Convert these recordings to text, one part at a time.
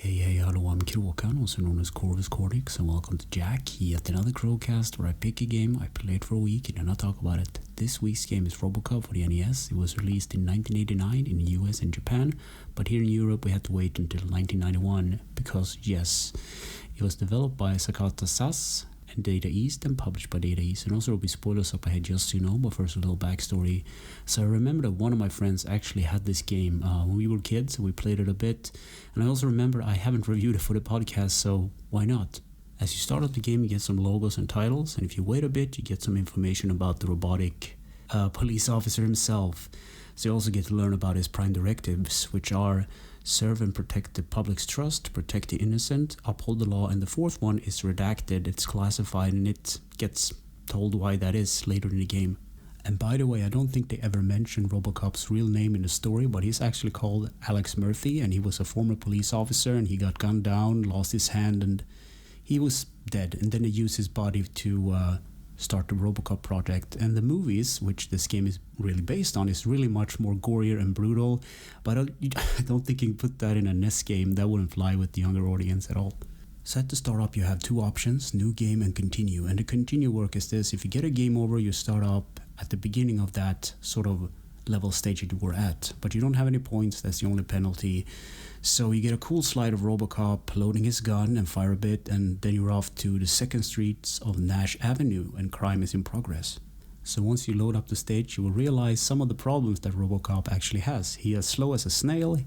Hey, hello, I'm Kråkan, also known as Corvus Cordix, and welcome to Yacc, yet another Crowcast where I pick a game, I play it for a week, and then I talk about it. This week's game is Robocop for the NES. It was released in 1989 in the US and Japan, but here in Europe we had to wait until 1991, because yes, it was developed by Sakata SAS and Data East and published by Data East, and also there will be spoilers up ahead just so you know, but first a little backstory. So I remember that one of my friends actually had this game when we were kids, and we played it a bit, and I also remember I haven't reviewed it for the podcast, so why not? As you start up the game you get some logos and titles, and if you wait a bit you get some information about the robotic police officer himself. So you also get to learn about his prime directives, which are serve and protect the public's trust, protect the innocent, uphold the law, and the fourth one is redacted, it's classified, and it gets told why that is later in the game. And by the way, I don't think they ever mentioned Robocop's real name in the story, but he's actually called Alex Murphy, and he was a former police officer, and he got gunned down, lost his hand, and he was dead, and then they used his body to start the Robocop project. And the movies, which this game is really based on, is really much more gorier and brutal, but I don't think you can put that in a NES game. That wouldn't fly with the younger audience at all. So at the start up you have two options, new game and continue, and the continue work is this: if you get a game over, you start up at the beginning of that sort of level stage that you were at, but you don't have any points, that's the only penalty. So you get a cool slide of Robocop loading his gun and fire a bit, and then you're off to the second streets of Nash Avenue and crime is in progress. So once you load up the stage you will realize some of the problems that Robocop actually has. He is slow as a snail,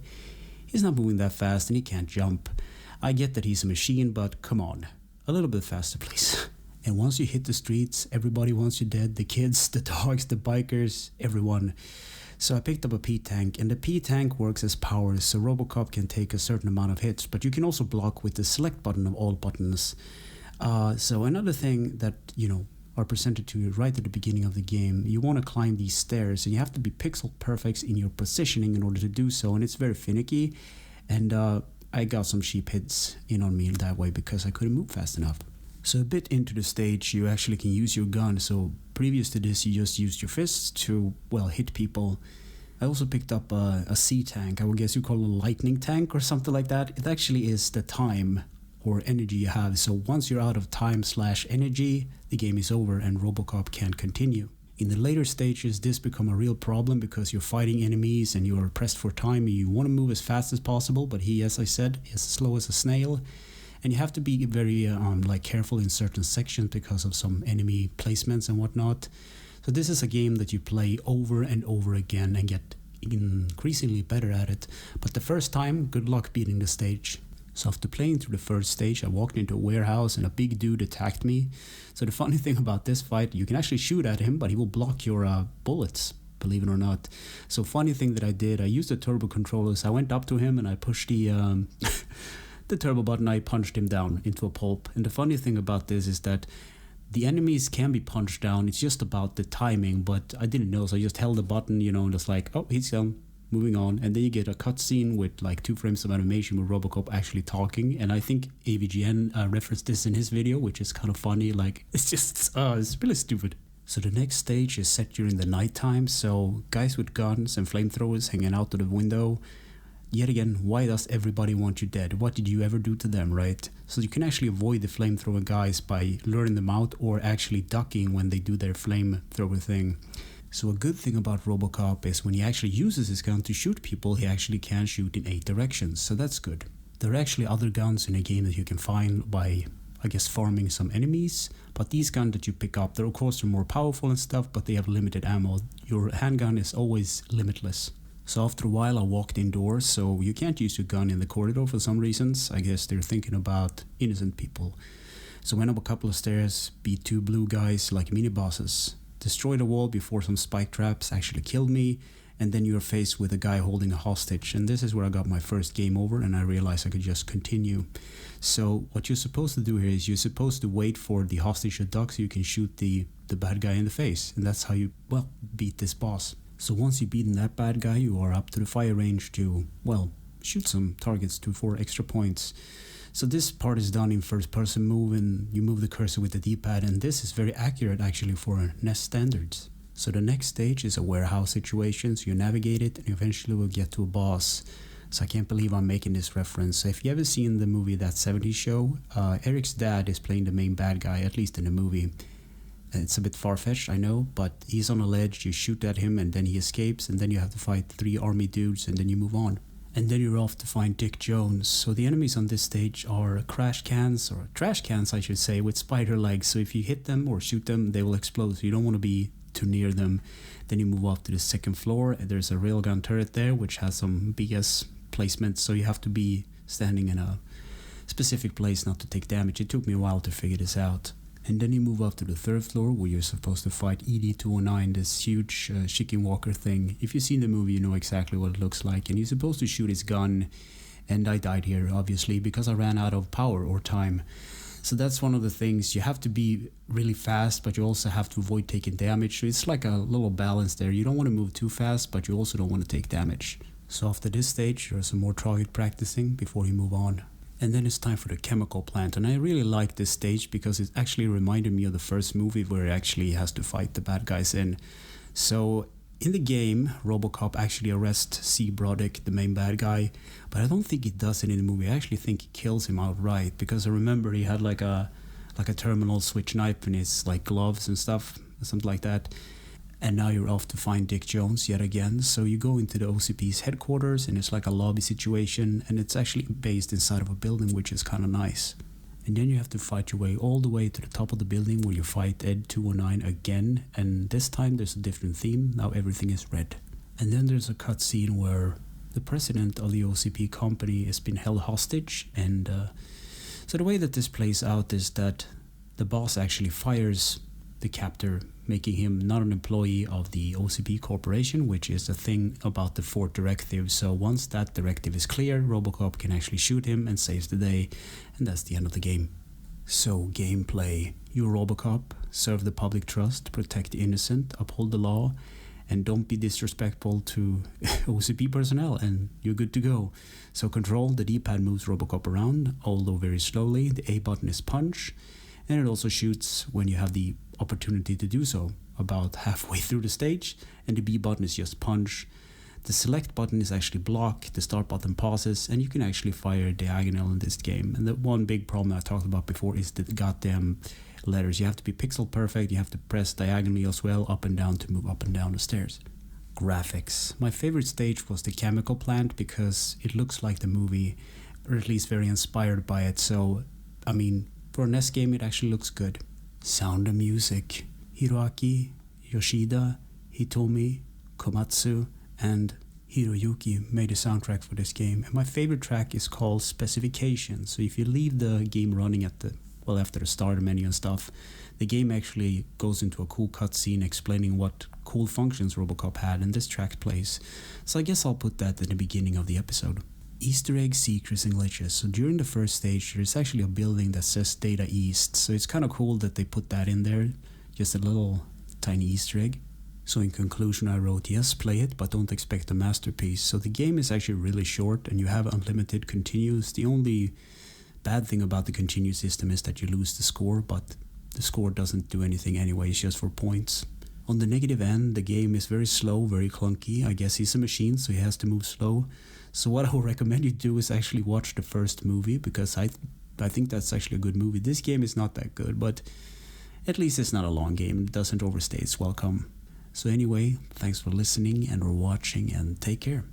he's not moving that fast, and he can't jump. I get that he's a machine, but come on, a little bit faster please. And once you hit the streets, everybody wants you dead, the kids, the dogs, the bikers, everyone. So I picked up a P-Tank, and the P-Tank works as power, so Robocop can take a certain amount of hits, but you can also block with the select button of all buttons. So another thing that, are presented to you right at the beginning of the game, you want to climb these stairs, and you have to be pixel perfect in your positioning in order to do so, and it's very finicky, and I got some cheap hits in on me that way because I couldn't move fast enough. So a bit into the stage you actually can use your gun, so previous to this you just used your fists to, hit people. I also picked up a C-Tank, I would guess you call it a lightning tank or something like that. It actually is the time or energy you have, so once you're out of time/energy, the game is over and Robocop can't continue. In the later stages this become a real problem because you're fighting enemies and you're pressed for time and you want to move as fast as possible, but he, as I said, is slow as a snail. And you have to be very careful in certain sections because of some enemy placements and whatnot. So this is a game that you play over and over again and get increasingly better at it. But the first time, good luck beating the stage. So after playing through the first stage, I walked into a warehouse and a big dude attacked me. So the funny thing about this fight, you can actually shoot at him, but he will block your bullets, believe it or not. So funny thing that I did, I used the turbo controllers. I went up to him and I pushed the turbo button, I punched him down into a pulp. And the funny thing about this is that the enemies can be punched down, it's just about the timing, but I didn't know, so I just held the button, and just like, oh, he's done, moving on. And then you get a cutscene with like 2 frames of animation with Robocop actually talking, and I think AVGN referenced this in his video, which is kind of funny, like, it's really stupid. So the next stage is set during the nighttime, so guys with guns and flamethrowers hanging out of the window. Yet again, why does everybody want you dead? What did you ever do to them, right? So you can actually avoid the flamethrower guys by luring them out or actually ducking when they do their flamethrower thing. So a good thing about Robocop is when he actually uses his gun to shoot people, he actually can shoot in 8 directions, so that's good. There are actually other guns in the game that you can find by, I guess, farming some enemies, but these guns that you pick up, they're of course more powerful and stuff, but they have limited ammo. Your handgun is always limitless. So after a while I walked indoors, so you can't use your gun in the corridor for some reasons. I guess they're thinking about innocent people. So went up a couple of stairs, beat 2 blue guys like mini bosses, destroyed a wall before some spike traps actually killed me, and then you're faced with a guy holding a hostage, and this is where I got my first game over and I realized I could just continue. So what you're supposed to do here is you're supposed to wait for the hostage to duck so you can shoot the bad guy in the face, and that's how you, beat this boss. So once you've beaten that bad guy, you are up to the fire range to, shoot some targets for extra points. So this part is done in first person move, and you move the cursor with the D-pad, and this is very accurate actually for NES standards. So the next stage is a warehouse situation, so you navigate it and you eventually will get to a boss. So I can't believe I'm making this reference. So if you ever seen the movie That 70s Show, Eric's dad is playing the main bad guy, at least in the movie. It's a bit far-fetched, I know, but he's on a ledge, you shoot at him and then he escapes, and then you have to fight 3 army dudes and then you move on. And then you're off to find Dick Jones. So the enemies on this stage are trash cans I should say, with spider legs. So if you hit them or shoot them, they will explode, so you don't want to be too near them. Then you move up to the second floor, and there's a railgun turret there which has some BS placement, so you have to be standing in a specific place not to take damage. It took me a while to figure this out. And then you move up to the third floor where you're supposed to fight ED-209, this huge chicken walker thing. If you've seen the movie, you know exactly what it looks like. And you're supposed to shoot his gun. And I died here, obviously, because I ran out of power or time. So that's one of the things. You have to be really fast, but you also have to avoid taking damage. So it's like a little balance there. You don't want to move too fast, but you also don't want to take damage. So after this stage, there's some more target practicing before you move on. And then it's time for the chemical plant, and I really like this stage because it actually reminded me of the first movie where he actually has to fight the bad guys in. So in the game, Robocop actually arrests C. Broderick, the main bad guy, but I don't think he does it in the movie. I actually think he kills him outright, because I remember he had like a terminal switch knife in his like gloves and stuff, something like that. And now you're off to find Dick Jones yet again. So you go into the OCP's headquarters, and it's like a lobby situation, and it's actually based inside of a building, which is kind of nice. And then you have to fight your way all the way to the top of the building where you fight Ed-209 again, and this time there's a different theme. Now everything is red. And then there's a cutscene where the president of the OCP company has been held hostage, and so the way that this plays out is that the boss actually fires the captor, making him not an employee of the OCP corporation, which is a thing about the 4th directive. So once that directive is clear, Robocop can actually shoot him and saves the day, and that's the end of the game. So gameplay. You're Robocop, serve the public trust, protect the innocent, uphold the law, and don't be disrespectful to OCP personnel, and you're good to go. So control, the D-pad moves Robocop around, although very slowly. The A button is punch, and it also shoots when you have the opportunity to do so, about halfway through the stage, and the B button is just punch. The select button is actually block, the start button pauses, and you can actually fire diagonal in this game. And the one big problem I talked about before is the goddamn letters. You have to be pixel perfect, you have to press diagonally as well, up and down, to move up and down the stairs. Graphics. My favorite stage was the chemical plant because it looks like the movie, or at least very inspired by it. So, I mean, for an NES game it actually looks good. Sound and music. Hiroaki, Yoshida, Hitomi, Komatsu, and Hiroyuki made a soundtrack for this game. And my favorite track is called Specification. So if you leave the game running after the start menu and stuff, the game actually goes into a cool cutscene explaining what cool functions Robocop had, and this track plays. So I guess I'll put that at the beginning of the episode. Easter egg, secrets, and glitches. So during the first stage, there's actually a building that says Data East. So it's kind of cool that they put that in there. Just a little tiny Easter egg. So in conclusion, I wrote, yes, play it, but don't expect a masterpiece. So the game is actually really short, and you have unlimited continues. The only bad thing about the continue system is that you lose the score, but the score doesn't do anything anyway, it's just for points. On the negative end, the game is very slow, very clunky. I guess he's a machine, so he has to move slow. So what I would recommend you do is actually watch the first movie, because I think that's actually a good movie. This game is not that good, but at least it's not a long game. It doesn't overstay its welcome. So anyway, thanks for listening and for watching, and take care.